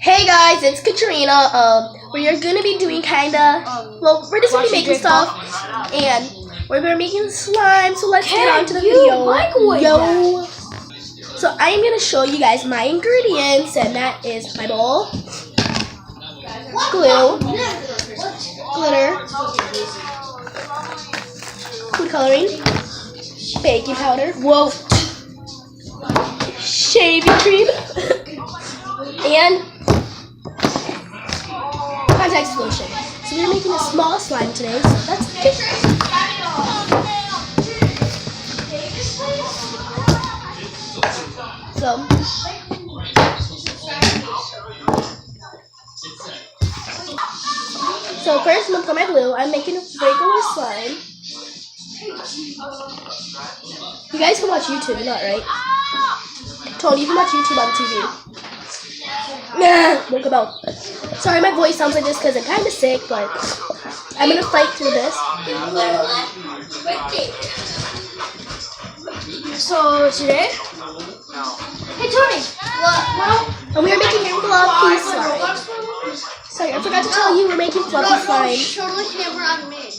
Hey guys, it's Katrina. We are gonna be doing well, we're just gonna be making stuff, and we're gonna be making slime. So let's get on to the video. Yo. So I am gonna show you guys my ingredients, and that is my bowl, glue, glitter, food coloring, baking powder, shaving cream, and contact solution. So we're making a small slime today, so that's good. So first I'm gonna put my glue. I'm making a regular slime. You guys can watch YouTube, not right? Tony, you can watch YouTube on TV. Nah, won't come out. Sorry, my voice sounds like this because I'm kind of sick, but I'm gonna fight through this. So today, hey Tony, And we are making fluffy slime. Sorry, I forgot to tell you we're making fluffy slime. show the camera on me.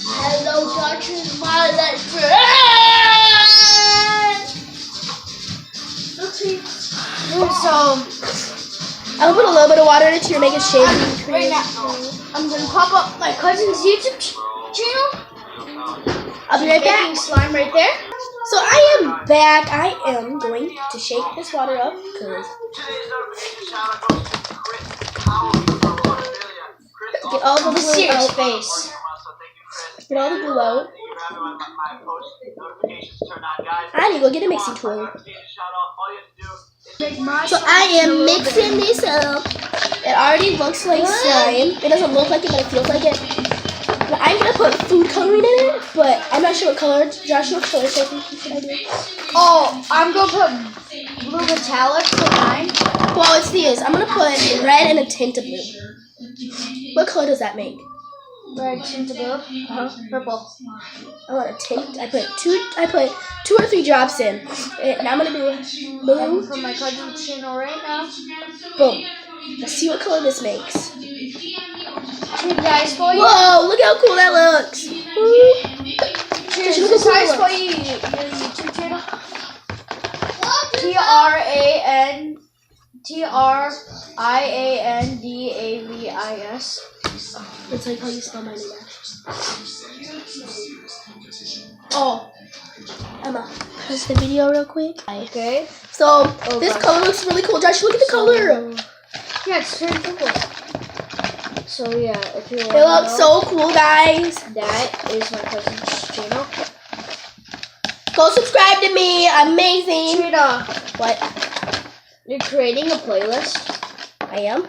Hello, Dr. Violet. So, I'll put a little bit of water in it to make a shaving cream. right now, I'm gonna pop up my cousin's YouTube channel. I'll be right back. Making slime right there. So I am back. I am going to shake this water up because get all the glue Serious out. face. Get all the glue out. I need to go get a mixing tool. So I am mixing this up. It already looks like slime. It doesn't look like it, but it feels like it. But I'm gonna put food coloring in it, but I'm not sure what color. Josh, what color should I do? Oh, I'm gonna put blue metallic for mine. Well, it's these. I'm gonna put red and a tint of blue. What color does that make? Red, tint of blue. Purple. I want a tint. I put two or tee drops in, and I'm gonna do blue. From my cousin's channel right now. Boom. Let's see what color this makes. Two guys for you. Whoa! Look how cool that looks. Cheers. Look This how cool is it for looks. you. Your YouTube channel. TRIANDAVIS. It's like how you spell my name. Oh, Emma, pause the video real quick. Okay. So this color looks really cool. Josh, look at the color. Yeah, it's very cool. So yeah, if you want It looks so cool, guys. that is my cousin's channel. Go subscribe to me. Amazing. Trina, What? you're creating a playlist. I am.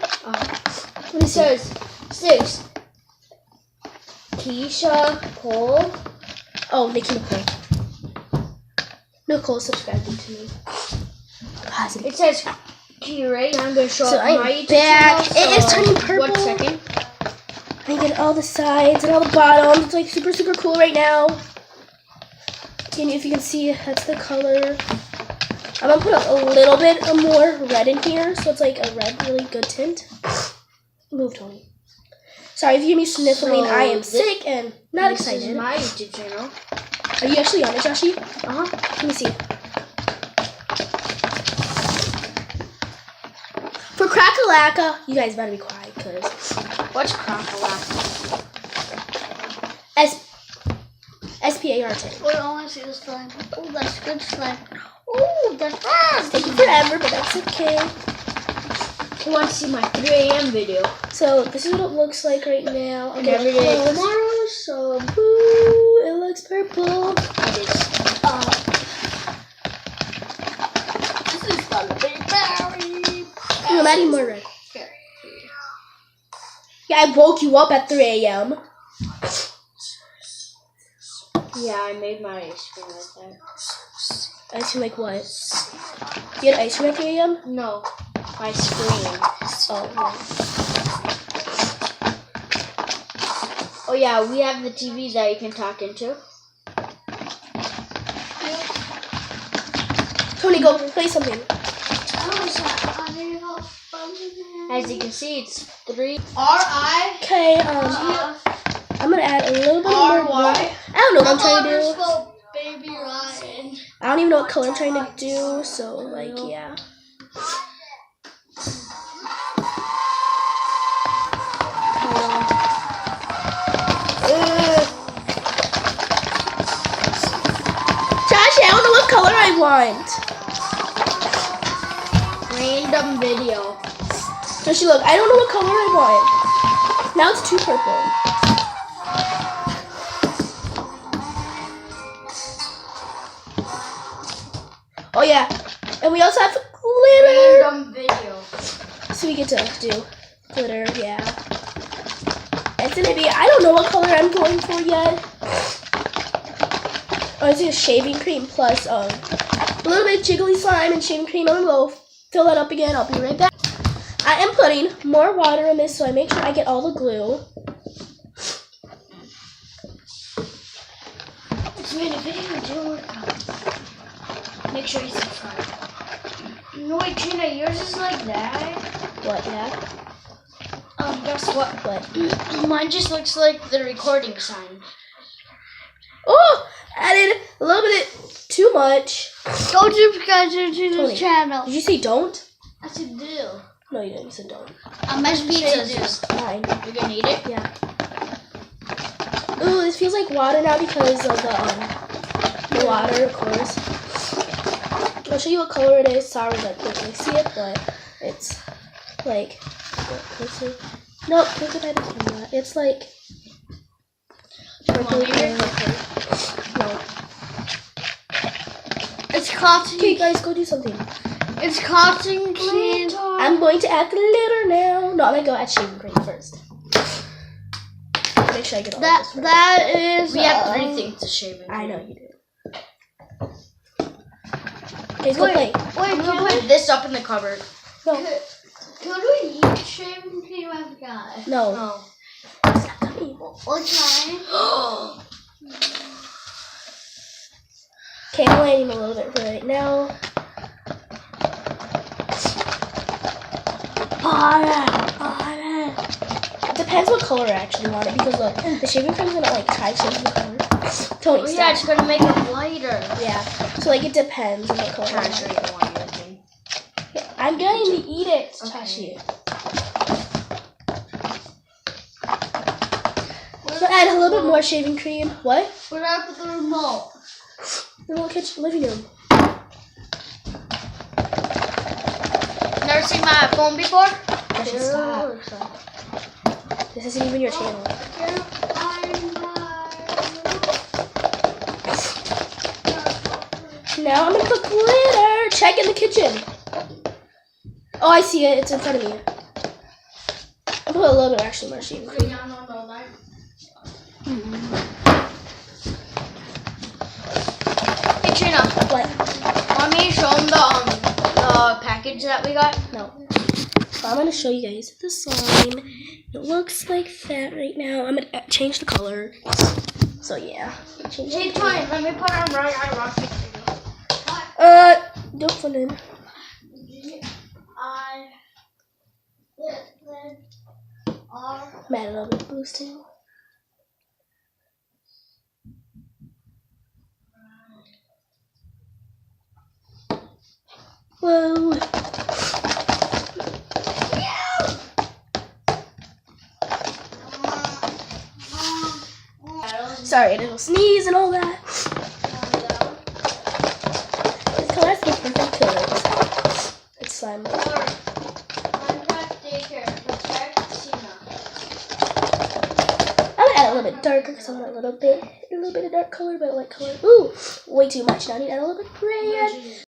It says 6. Keisha Cole. Oh, Nikki Nicole. Nicole subscribed to me. Positive. It says Kira. I'm gonna show So up I'm my YouTube back. channel. It is turning purple. 1 second. I get all the sides and all the bottoms. It's like super, super cool right now. And if you can see, that's the color. I'm gonna put a little bit more red in here, so it's like a red, really good tint. Move, Tony. Sorry if you hear me sniffling. I am sick and not This excited. is my YouTube channel. Are you actually on it, Joshie? Uh-huh. Let me see. For Crack-a-Lacka, you guys better be quiet, because What's Crack-a-Lacka? S-P-A-R-T. Wait, I want to see the slime. Oh, that's good slime. Oh, that's fast. Take you forever, but that's okay. Who wants to see my 3 a.m. video? So this is what it looks like right now. I'm gonna Every day close. tomorrow, so Ooh, it looks purple. it is. This is gonna be very I'm adding more red. Yeah, I woke you up at 3 a.m. Yeah, I made my ice cream like that. Ice cream like what? You had ice cream at 3 a.m.? No, my screen. Oh, yeah. Oh yeah, we have the TV that you can talk into. Tony, go play something. as you can see, it's 3 R-I. Okay, I'm gonna add a little bit more water. I don't know what I'm trying to do. Baby Ryan. I don't even know what color I'm trying to do, so like yeah. Josh, I don't know what color I want. Random video. Josh, look, I don't know what color I want. Now it's too purple. Oh yeah, and we also have glitter. Random video. So we get to do glitter, yeah. It's gonna be, I don't know what color I'm going for yet. Oh, it's a shaving cream plus a little bit of jiggly slime and shaving cream. I'm gonna go fill that up again. I'll be right back. I am putting more water in this so I make sure I get all the glue. It's made a video, do make sure you subscribe. No, wait, Trina, yours is like that. What, yeah? Guess what? What? Mine just looks like the recording sign. Oh! Added a little bit too much. Don't subscribe to Trina's Tony, channel. Did you say don't? I said do. No, you didn't. You said don't. My pizza just. Fine. You're gonna eat it? Yeah. Ooh, this feels like water now because of the water, of course. I'll show you what color it is. Sorry that you can't see it, but it's like closer. Nope, look at the camera. It's like purple. No. It's cotton. Okay, guys, go do something. It's cotton candy. I'm going to add glitter now. No, I'm gonna go add shaving cream first. Make sure I get all this first. That is. We have 3 things to shave in. I know you do. Okay, go play. Wait, I'm gonna put this up in the cupboard. No. Could we eat shaving cream? I forgot. No. No. It's not gummy. We'll try. Okay, I'm waiting a little bit right now. It depends what color I actually want it because look, the shaving cream's gonna like try changing the color. Tony, Yeah, it's gonna make it lighter. Yeah, so like it depends on what color. Try to show you the one you're doing. Yeah, I'm going to eat it, Okay. Tashi. So add a little bit more shaving cream. What? What happened to the remote? The little kitchen living room. Never seen my phone before? That should stop. This isn't even your channel. Now I'm gonna put glitter. Check in the kitchen. Oh, I see it. It's in front of me. I'll put a little bit actually more shaving cream. Hey Trina, What? want me to show them the package that we got? No. So I'm gonna show you guys the slime. It looks like that right now. I'm gonna change the color. So yeah. Change Hey the Tony, color. let me put on right eye rock. Don't put in. I'm add a little bit of blue still. Whoa. Sorry, I didn't sneeze and all that. This color has to be perfect color. It's slime. I'm gonna add a little bit darker because I want a little bit of dark color, but a light color. Ooh, way too much. Now I need to add a little bit red.